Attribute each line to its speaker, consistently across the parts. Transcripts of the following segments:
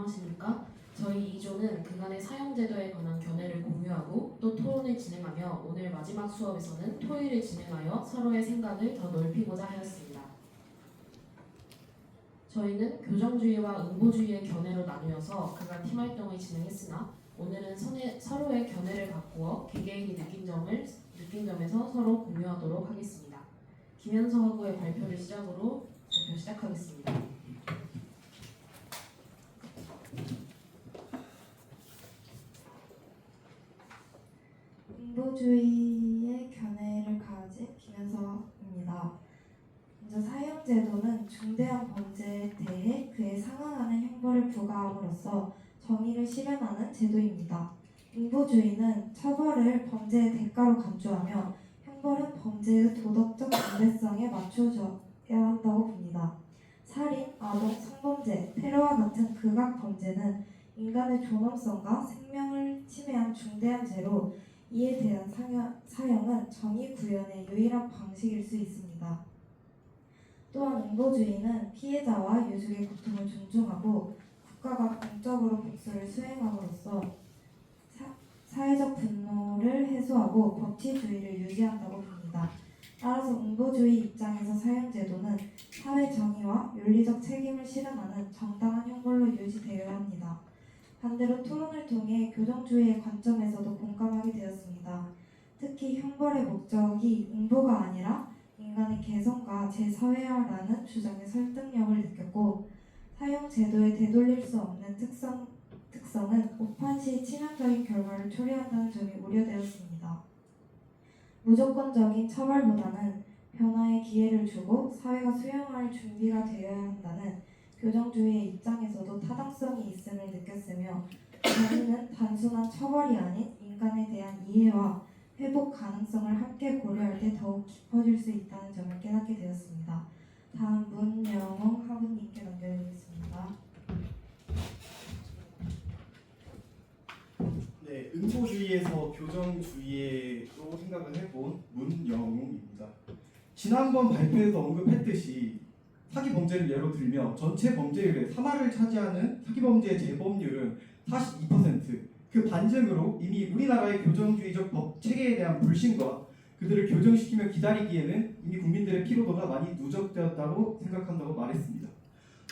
Speaker 1: 안녕하십니까? 저희 2조는 그간의 사형제도에 관한 견해를 공유하고 또 토론을 진행하며 오늘 마지막 수업에서는 토의를 진행하여 서로의 생각을 더 넓히고자 하였습니다. 저희는 교정주의와 응보주의의 견해로 나누어서 그간 팀활동을 진행했으나 오늘은 서로의 견해를 바꾸어 개개인이 느낀 점에서 서로 공유하도록 하겠습니다. 김현석 학우의 발표 시작하겠습니다.
Speaker 2: 응보주의의 견해를 가진 김현석입니다. 먼저 사형제도는 중대한 범죄에 대해 그에 상응하는 형벌을 부과함으로써 정의를 실현하는 제도입니다. 응보주의는 처벌을 범죄의 대가로 간주하며 형벌은 범죄의 도덕적 중대성에 맞춰져야 한다고 봅니다. 살인, 아동, 성범죄, 테러와 같은 극악 범죄는 인간의 존엄성과 생명을 침해한 중대한 죄로 이에 대한 사형은 정의 구현의 유일한 방식일 수 있습니다. 또한 응보주의는 피해자와 유족의 고통을 존중하고 국가가 공적으로 복수를 수행함으로써 사회적 분노를 해소하고 법치주의를 유지한다고 봅니다. 따라서 응보주의 입장에서 사형제도는 사회 정의와 윤리적 책임을 실현하는 정당한 형벌로 유지되어야 합니다. 반대로 토론을 통해 교정주의의 관점에서도 공감하게 되었습니다. 특히 형벌의 목적이 응보가 아니라 인간의 개성과 재사회화라는 주장의 설득력을 느꼈고 사형제도에 되돌릴 수 없는 특성은 오판 시 치명적인 결과를 초래한다는 점이 우려되었습니다. 무조건적인 처벌보다는 변화의 기회를 주고 사회가 수용할 준비가 되어야 한다는 교정주의의 입장에서도 타당성이 있음을 느꼈으며 정의는 단순한 처벌이 아닌 인간에 대한 이해와 회복 가능성을 함께 고려할 때 더욱 깊어질 수 있다는 점을 깨닫게 되었습니다. 다음 문영웅 학우님께 넘겨드리겠습니다.
Speaker 3: 네, 응보주의에서 교정주의로 생각을 해본 문영웅입니다. 지난번 발표에서 언급했듯이 사기 범죄를 예로 들며 전체 범죄율의 3할을 차지하는 사기 범죄의 재범률은 42%. 그 반증으로 이미 우리나라의 교정주의적 법 체계에 대한 불신과 그들을 교정시키며 기다리기에는 이미 국민들의 피로도가 많이 누적되었다고 생각한다고 말했습니다.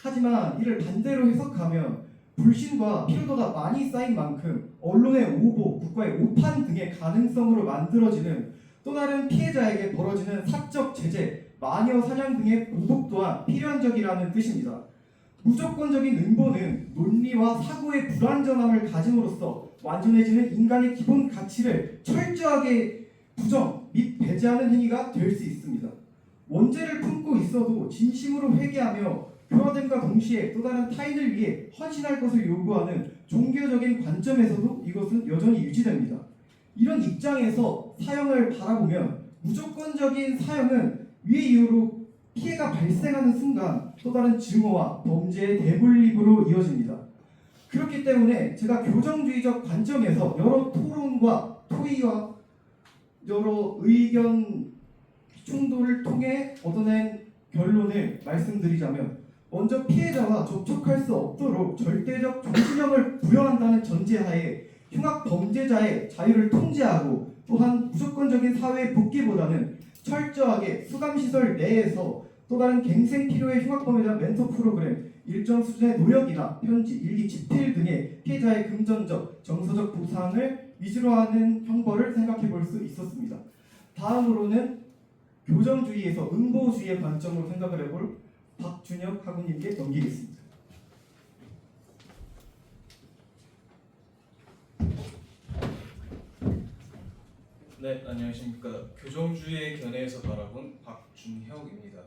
Speaker 3: 하지만 이를 반대로 해석하면 불신과 피로도가 많이 쌓인 만큼 언론의 오보, 국가의 오판 등의 가능성으로 만들어지는 또 다른 피해자에게 벌어지는 사적 제재, 마녀 사냥 등의 보복 또한 필연적이라는 뜻입니다. 무조건적인 응보는 논리와 사고의 불완전함을 가짐으로써 완전해지는 인간의 기본 가치를 철저하게 부정 및 배제하는 행위가 될 수 있습니다. 원죄를 품고 있어도 진심으로 회개하며 교화됨과 동시에 또 다른 타인을 위해 헌신할 것을 요구하는 종교적인 관점에서도 이것은 여전히 유지됩니다. 이런 입장에서 사형을 바라보면 무조건적인 사형은 위의 이유로 피해가 발생하는 순간 또 다른 증오와 범죄의 대분립으로 이어집니다. 그렇기 때문에 제가 교정주의적 관점에서 여러 토론과 토의와 여러 의견 충돌을 통해 얻어낸 결론을 말씀드리자면 먼저 피해자와 접촉할 수 없도록 절대적 종신형을 부여한다는 전제하에 흉악 범죄자의 자유를 통제하고 또한 무조건적인 사회 복귀보다는 철저하게 수감시설 내에서 또 다른 갱생 필요의 흉악범죄자 멘토 프로그램, 일정 수준의 노역이나 편지, 일기, 집필 등의 피해자의 금전적, 정서적 보상을 위주로 하는 형벌을 생각해 볼 수 있었습니다. 다음으로는 교정주의에서 응보주의의 관점으로 생각을 해볼 박준혁 학우님께 넘기겠습니다.
Speaker 4: 네, 안녕하십니까. 교정주의의 견해에서 바라본 박준혁입니다.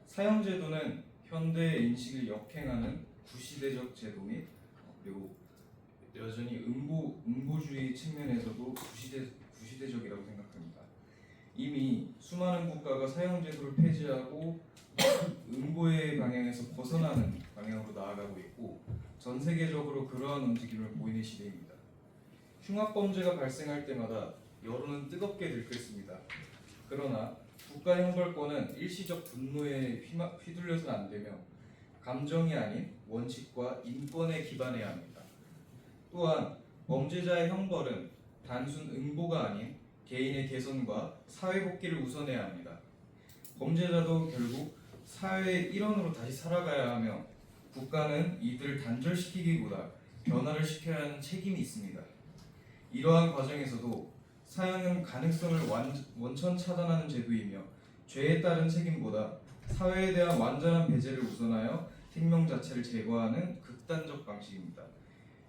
Speaker 4: 사형제도는 현대의 인식을 역행하는 구시대적 제도 및 그리고 여전히 응보주의 측면에서도 구시대적이라고 생각합니다. 이미 수많은 국가가 사형제도를 폐지하고 응보의 방향에서 벗어나는 방향으로 나아가고 있고 전 세계적으로 그러한 움직임을 보이는 시대입니다. 흉악범죄가 발생할 때마다 여론은 뜨겁게 들끓습니다. 그러나 국가형벌권은 일시적 분노에 휘둘려서는 안 되며 감정이 아닌 원칙과 인권에 기반해야 합니다. 또한 범죄자의 형벌은 단순 응보가 아닌 개인의 개선과 사회 복귀를 우선해야 합니다. 범죄자도 결국 사회의 일원으로 다시 살아가야 하며 국가는 이들을 단절시키기보다 변화를 시켜야 하는 책임이 있습니다. 이러한 과정에서도 사형은 가능성을 원천 차단하는 제도이며 죄에 따른 책임보다 사회에 대한 완전한 배제를 우선하여 생명 자체를 제거하는 극단적 방식입니다.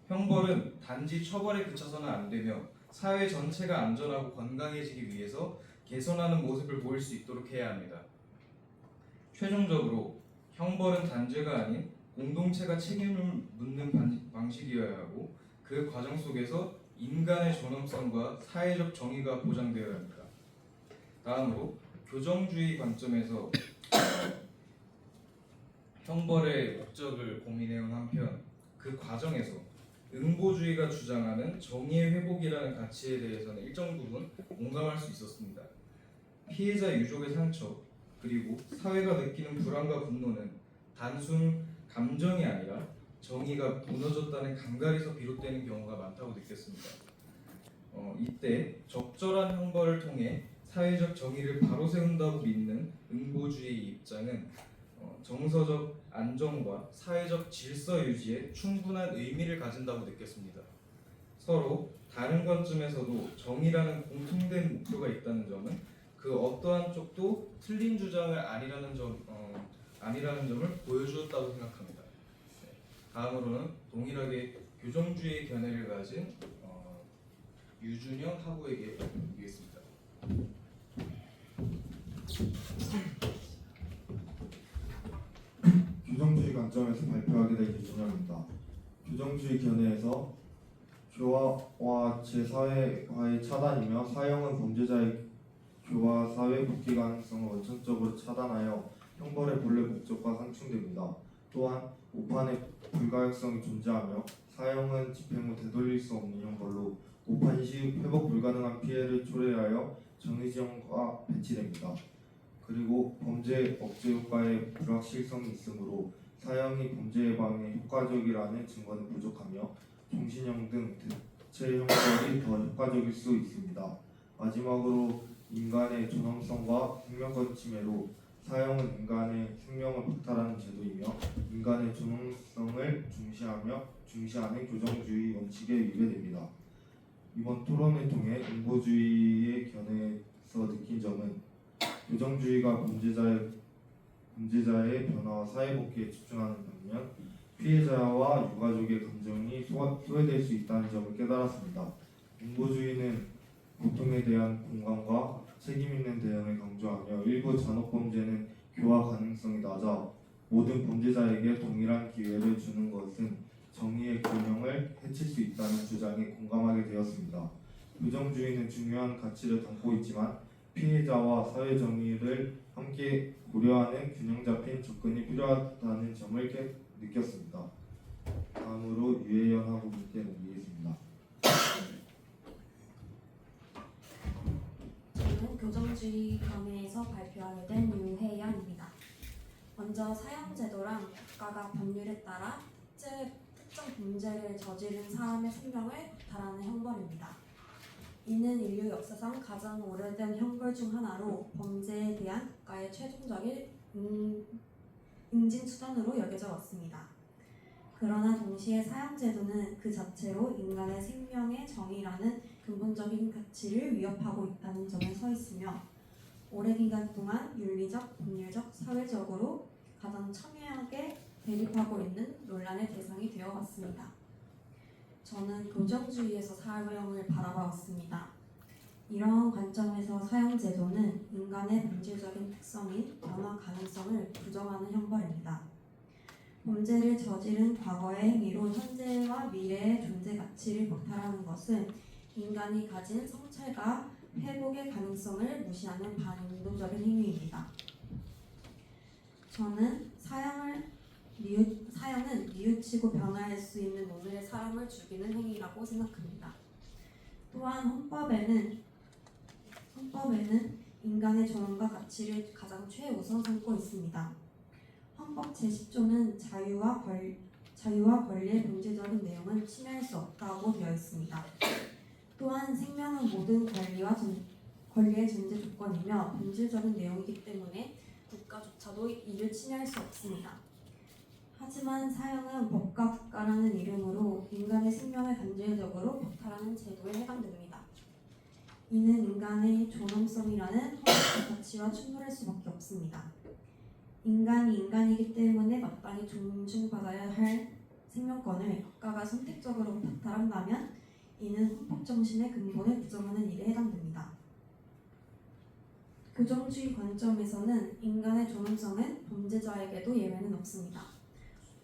Speaker 4: 형벌은 단지 처벌에 그쳐서는 안 되며 사회 전체가 안전하고 건강해지기 위해서 개선하는 모습을 보일 수 있도록 해야 합니다. 최종적으로 형벌은 단죄가 아닌 공동체가 책임을 묻는 방식이어야 하고 그 과정 속에서 인간의 존엄성과 사회적 정의가 보장되어야 합니다. 다음으로 교정주의 관점에서 형벌의 목적을 고민해온 한편 그 과정에서 응보주의가 주장하는 정의의 회복이라는 가치에 대해서는 일정 부분 공감할 수 있었습니다. 피해자 유족의 상처 그리고 사회가 느끼는 불안과 분노는 단순 감정이 아니라 정의가 무너졌다는 감각에서 비롯되는 경우가 많다고 느꼈습니다. 이때 적절한 형벌을 통해 사회적 정의를 바로 세운다고 믿는 응보주의 입장은 정서적 안정과 사회적 질서 유지에 충분한 의미를 가진다고 느꼈습니다. 서로 다른 관점에서도 정의라는 공통된 목표가 있다는 점은 그 어떠한 쪽도 틀린 주장을 아니라는 점을 보여주었다고 생각합니다. 다음으로는 동일하게 교정주의 견해를 가진 유준영 학우에게 드리겠습니다.
Speaker 5: 교정주의 관점에서 발표하게 될 유준영입니다. 교정주의 견해에서 교화와 재사회화의 차단이며 사형은 범죄자의 교화 사회 복귀 가능성을 원천적으로 차단하여 형벌의 본래 목적과 상충됩니다. 또한 오판의 불가역성이 존재하며 사형은 집행 후 되돌릴 수 없는 형벌로 오판 시 회복 불가능한 피해를 초래하여 정의지형과 배치됩니다. 그리고 범죄 억제 효과의 불확실성이 있으므로 사형이 범죄 예방에 효과적이라는 증거는 부족하며 종신형 등 대체 형벌이 더 효과적일 수 있습니다. 마지막으로 인간의 존엄성과 생명권 침해로 사형은 인간의 생명을 박탈하는 제도이며 인간의 존엄성을 중시하는 교정주의 원칙에 위배됩니다. 이번 토론을 통해 응보주의의 견해에서 느낀 점은 교정주의가 범죄자의 변화와 사회복귀에 집중하는 반면 피해자와 유가족의 감정이 소외될 수 있다는 점을 깨달았습니다. 응보주의는 고통에 대한 공감과 책임 있는 대응을 강조하며 일부 잔혹범죄는 교화 가능성이 낮아 모든 범죄자에게 동일한 기회를 주는 것은 정의의 균형을 해칠 수 있다는 주장에 공감하게 되었습니다. 교정주의는 중요한 가치를 담고 있지만 피해자와 사회 정의를 함께 고려하는 균형 잡힌 접근이 필요하다는 점을 느꼈습니다. 다음으로 유혜연 학우님께 넘기겠습니다.
Speaker 6: 저는 교정주의 견해에서 발표하게 된 유혜연입니다. 먼저 사형제도란 국가가 법률에 따라 특정 범죄를 저지른 사람의 생명을 박탈하는 형벌입니다. 이는 인류 역사상 가장 오래된 형벌 중 하나로 범죄에 대한 국가의 최종적인 응징 수단으로 여겨져 왔습니다. 그러나 동시에 사형제도는 그 자체로 인간의 생명의 정의라는 근본적인 가치를 위협하고 있다는 점에 서 있으며 오랜 기간 동안 윤리적, 법률적, 사회적으로 가장 첨예하게 대립하고 있는 논란의 대상이 되어 왔습니다. 저는 교정주의에서 사형을 바라봐왔습니다. 이러한 관점에서 사형제도는 인간의 본질적인 특성인 변화 가능성을 부정하는 형벌입니다. 범죄를 저지른 과거의 행위로 현재와 미래의 존재 가치를 박탈하는 것은 인간이 가진 성찰과 회복의 가능성을 무시하는 반인도적인 행위입니다. 저는 사형은 뉘우치고 변화할 수 있는 오늘의 사람을 죽이는 행위라고 생각합니다. 또한 헌법에는 인간의 존엄과 가치를 가장 최우선 삼고 있습니다. 헌법 제10조는 자유와 권리의 본질적인 내용은 침해할 수 없다고 되어 있습니다. 또한 생명은 모든 권리의 존재 조건이며 본질적인 내용이기 때문에 국가조차도 이를 침해할 수 없습니다. 하지만 사형은 법과 국가라는 이름으로 인간의 생명을 단죄적으로 박탈하는 제도에 해당됩니다. 이는 인간의 존엄성이라는 헌법적 가치와 충돌할 수밖에 없습니다. 인간이 인간이기 때문에 마땅히 존중받아야 할 생명권을 국가가 선택적으로 박탈한다면 이는 헌법 정신의 근본을 부정하는 일에 해당됩니다. 교정주의 관점에서는 인간의 존엄성은 범죄자에게도 예외는 없습니다.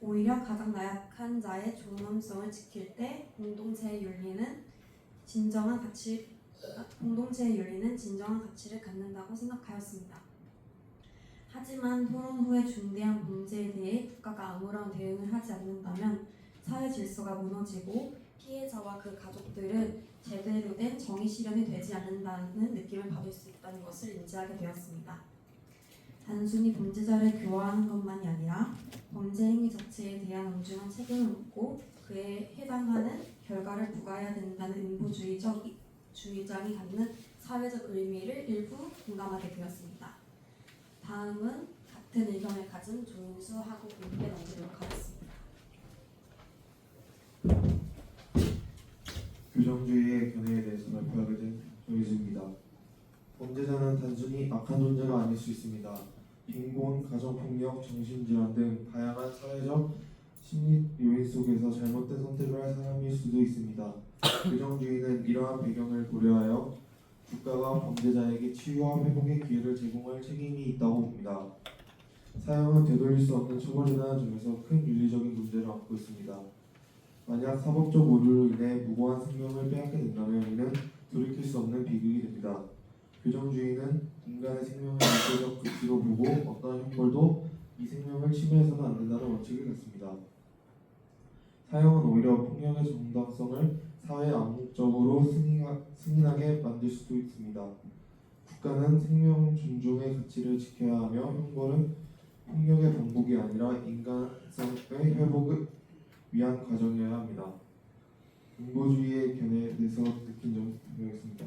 Speaker 6: 오히려 가장 나약한 자의 존엄성을 지킬 때 공동체의 윤리는 진정한 가치를 갖는다고 생각하였습니다. 하지만 토론 후에 중대한 범죄에 대해 국가가 아무런 대응을 하지 않는다면 사회 질서가 무너지고 피해자와 그 가족들은 제대로 된 정의 실현이 되지 않는다는 느낌을 받을 수 있다는 것을 인지하게 되었습니다. 단순히 범죄자를 교화하는 것만이 아니라 범죄 행위 자체에 대한 엄중한 책임을 묻고 그에 해당하는 결과를 부과해야 된다는 인보주의적 주의장이 갖는 사회적 의미를 일부 공감하게 되었습니다. 다음은 같은 의견을 가진 조인수하고 분께 넘기도록 하겠습니다.
Speaker 5: 교정주의의 견해에 대해서 발표하게 된 조인수입니다. 범죄자는 단순히 악한 존재가 아닐 수 있습니다. 빈곤, 가정폭력, 정신질환 등 다양한 사회적 심리 요인 속에서 잘못된 선택을 할 사람일 수도 있습니다. 교정주의는 이러한 배경을 고려하여 국가가 범죄자에게 치유와 회복의 기회를 제공할 책임이 있다고 봅니다. 사형은 되돌릴 수 없는 처벌이라는 점에서 큰 윤리적인 문제를 안고 있습니다. 만약 사법적 오류로 인해 무고한 생명을 빼앗게 된다면 이는 돌이킬 수 없는 비극이 됩니다. 교정주의는 인간의 생명을 절대적 가치로 보고 어떤 형벌도 이 생명을 침해해서는 안 된다는 원칙을 갖습니다. 사형은 오히려 폭력의 정당성을 사회에 암묵적으로 승인하게 만들 수도 있습니다. 국가는 생명 존중의 가치를 지켜야 하며 형벌은 폭력의 반복이 아니라 인간성의 회복을 위한 과정이어야 합니다. 인보주의의 견해에 대해서 느낀 점을 설명했습니다.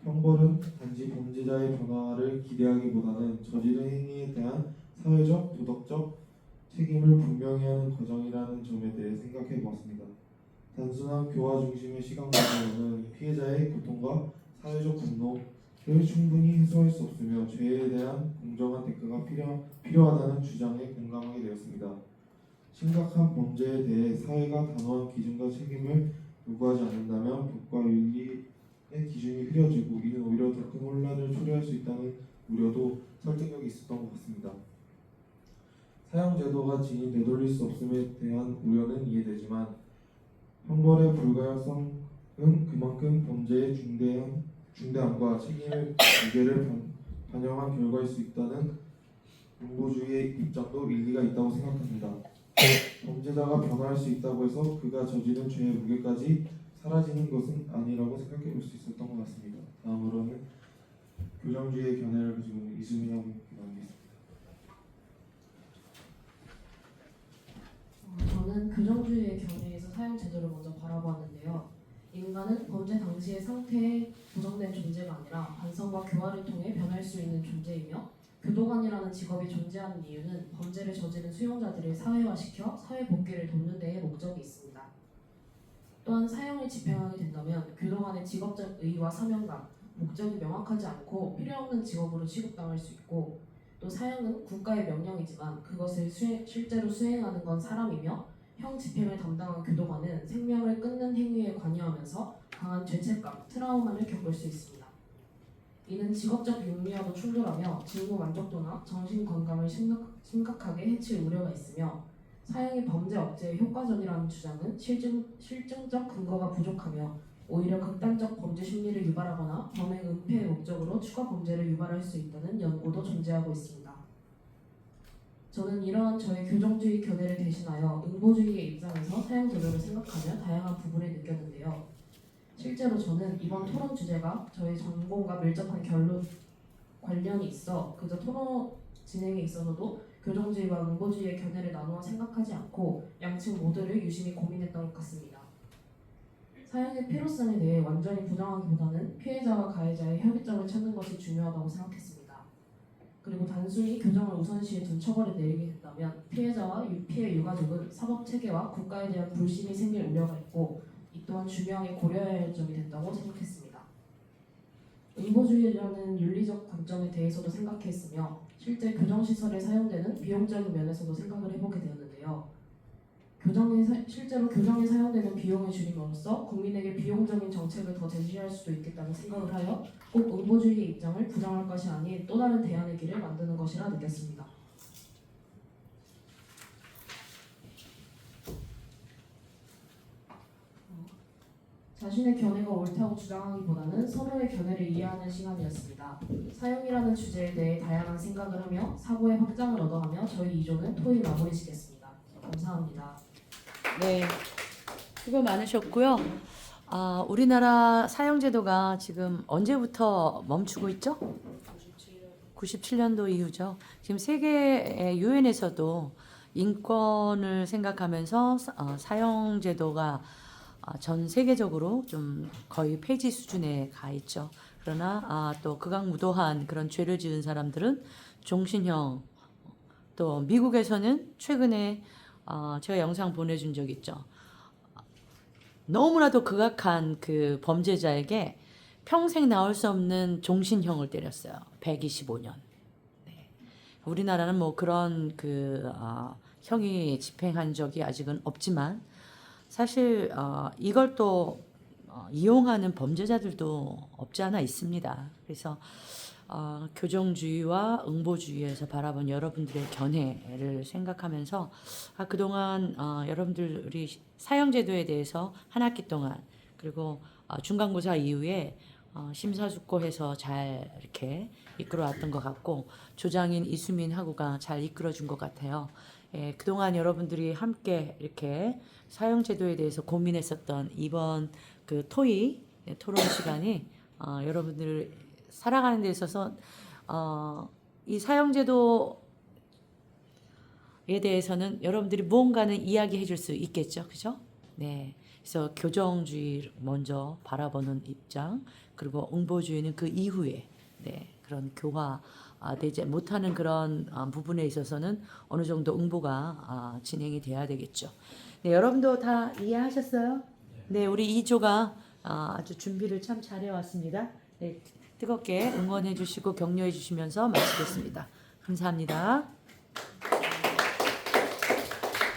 Speaker 5: 형벌은 단지 범죄자의 변화를 기대하기보다는 저지른 행위에 대한 사회적, 도덕적 책임을 분명히 하는 과정이라는 점에 대해 생각해 보았습니다. 단순한 교화 중심의 시각만으로는 피해자의 고통과 사회적 분노를 충분히 해소할 수 없으며 죄에 대한 공정한 대가가 필요하다는 주장에 공감하게 되었습니다. 심각한 범죄에 대해 사회가 단호한 기준과 책임을 요구하지 않는다면 법과 윤리의 기준이 흐려지고 이는 오히려 더 큰 혼란을 초래할 수 있다는 우려도 설득력이 있었던 것 같습니다. 사형제도가 진이 되돌릴 수 없음에 대한 우려는 이해되지만 형벌의 불가역성은 그만큼 범죄의 중대함과 책임의 무게를 반영한 결과일 수 있다는 인보주의의 입장도 일리가 있다고 생각합니다. 범죄자가 변화할 수 있다고 해서 그가 저지른 죄의 무게까지 사라지는 것은 아니라고 생각해 볼 수 있었던 것 같습니다. 다음으로는 교정주의의 견해를 가지고 있는 이수민하고 남기겠습니다.
Speaker 1: 저는 교정주의의 견해에서 사형 제도를 먼저 바라보았는데요. 인간은 범죄 당시의 상태에 고정된 존재가 아니라 반성과 교화를 통해 변할 수 있는 존재이며 교도관이라는 직업이 존재하는 이유는 범죄를 저지른 수용자들을 사회화시켜 사회 복귀를 돕는 데에 목적이 있습니다. 또한 사형을 집행하게 된다면 교도관의 직업적 의의와 사명감, 목적이 명확하지 않고 필요없는 직업으로 취급당할 수 있고 또 사형은 국가의 명령이지만 그것을 실제로 수행하는 건 사람이며 형 집행을 담당한 교도관은 생명을 끊는 행위에 관여하면서 강한 죄책감, 트라우마를 겪을 수 있습니다. 이는 직업적 윤리와도 충돌하며 직무 만족도나 정신 건강을 심각하게 해칠 우려가 있으며 사형이 범죄 억제에 효과적이라는 주장은 실증적 근거가 부족하며 오히려 극단적 범죄 심리를 유발하거나 범행 은폐의 목적으로 추가 범죄를 유발할 수 있다는 연구도 존재하고 있습니다. 저는 이러한 저의 교정주의 견해를 대신하여 응보주의의 입장에서 사형 제도를 생각하며 다양한 부분을 느꼈는데요. 실제로 저는 이번 토론 주제가 저의 전공과 밀접한 관련이 있어 그저 토론 진행에 있어서도 교정주의와 응보주의의 견해를 나누어 생각하지 않고 양측 모두를 유심히 고민했던 것 같습니다. 사형의 필요성에 대해 완전히 부정하기보다는 피해자와 가해자의 협의점을 찾는 것이 중요하다고 생각했습니다. 그리고 단순히 교정을 우선시해 둔 처벌을 내리게 된다면 피해자와 피해 유가족은 사법 체계와 국가에 대한 불신이 생길 우려가 있고 이 또한 중요하게 고려해야 할 점이 된다고 생각했습니다. 응보주의라는 윤리적 관점에 대해서도 생각했으며 실제 교정시설에 사용되는 비용적인 면에서도 생각을 해보게 되었는데요. 실제로 교정에 사용되는 비용을 줄임으로써 국민에게 비용적인 정책을 더 제시할 수도 있겠다는 생각을 하여 꼭 응보주의의 입장을 부정할 것이 아닌 또 다른 대안의 길을 만드는 것이라 느꼈습니다. 자신의 견해가 옳다고 주장하기보다는 서로의 견해를 이해하는 시간이었습니다. 사형이라는 주제에 대해 다양한 생각을 하며 사고의 확장을 얻어가며 저희 2조는 토의 마무리 짓겠습니다. 감사합니다.
Speaker 7: 네, 수고 많으셨고요. 우리나라 사형제도가 지금 언제부터 멈추고 있죠? 97년도 이후죠. 지금 세계 유엔에서도 인권을 생각하면서 사형제도가 전 세계적으로 좀 거의 폐지 수준에 가 있죠. 그러나 또 극악무도한 그런 죄를 지은 사람들은 종신형, 또 미국에서는 최근에 제가 영상 보내준 적 있죠. 너무나도 극악한 그 범죄자에게 평생 나올 수 없는 종신형을 때렸어요. 125년. 네. 우리나라는 뭐 그런 형이 집행한 적이 아직은 없지만 사실 이걸 또 이용하는 범죄자들도 없지 않아 있습니다. 그래서 교정주의와 응보주의에서 바라본 여러분들의 견해를 생각하면서 그동안 여러분들이 사형제도에 대해서 한 학기 동안 그리고 중간고사 이후에 심사숙고해서 잘 이렇게 이끌어왔던 것 같고 조장인 이수민하고가 잘 이끌어준 것 같아요. 예, 그동안 여러분들이 함께 이렇게 사형제도에 대해서 고민했었던 이번 그 토의 토론 시간이 여러분들을 살아가는 데 있어서 이 사형제도에 대해서는 여러분들이 무언가는 이야기해 줄 수 있겠죠. 그죠? 네. 그래서 교정주의 먼저 바라보는 입장, 그리고 응보주의는 그 이후에 그런 교화되지 못하는 그런 부분에 있어서는 어느 정도 응보가 진행이 돼야 되겠죠. 네, 여러분도 다 이해하셨어요? 네, 우리 2조가 아주 준비를 참 잘해왔습니다. 네, 뜨겁게 응원해 주시고 격려해 주시면서 마치겠습니다. 감사합니다.